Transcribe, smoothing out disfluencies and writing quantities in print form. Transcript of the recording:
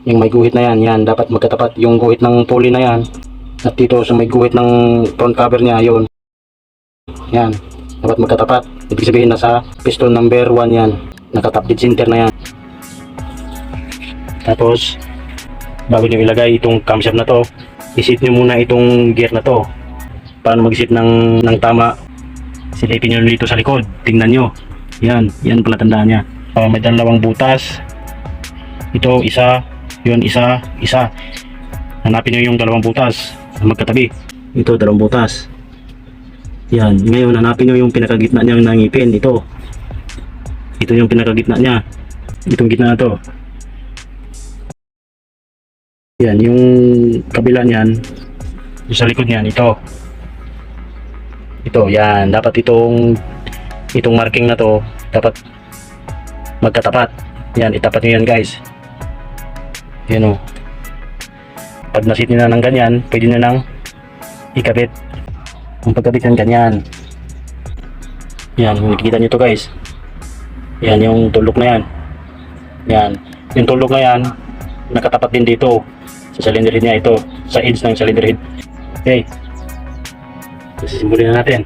Yung may guhit na yan, yan dapat magkatapat yung guhit ng pulley na yan. At dito sa may guhit ng front cover niya, yun. Yan, dapat magkatapat. Ibig sabihin nasa piston number 1 yan. Nakatap dead center na yan. Tapos, bago nyo ilagay itong camshaft na to, isit nyo muna itong gear na to. Paano mag-sit ng tama, silipin nyo dito sa likod. Tingnan nyo. Yan, yan pala tandaan niya. May dalawang butas. Ito, isa. Yun, isa. Hanapin nyo yung dalawang butas na magkatabi. Ito, dalawang butas. Yan, ngayon hanapin nyo yung pinakagitna niyang nangipin. Ito yung pinakagitna niya. Itong gitna na to. Yan, yung kabila niyan, yung sa likod niyan, ito, yan, dapat itong marking na to, dapat magkatapat. Yan, itapat nyo yan guys. Yan o. Pag nasit nyo na ng ganyan, pwede nyo nang ikabit. Ang pagkabit yan, ganyan. Yan, nakikita nyo to guys. Yan, yung tulok na yan. Yan, yung tulok na yan, nakatapat din dito sa cylinder head niya. Ito, sa edge ng cylinder head. Okay, sisimbulin na natin.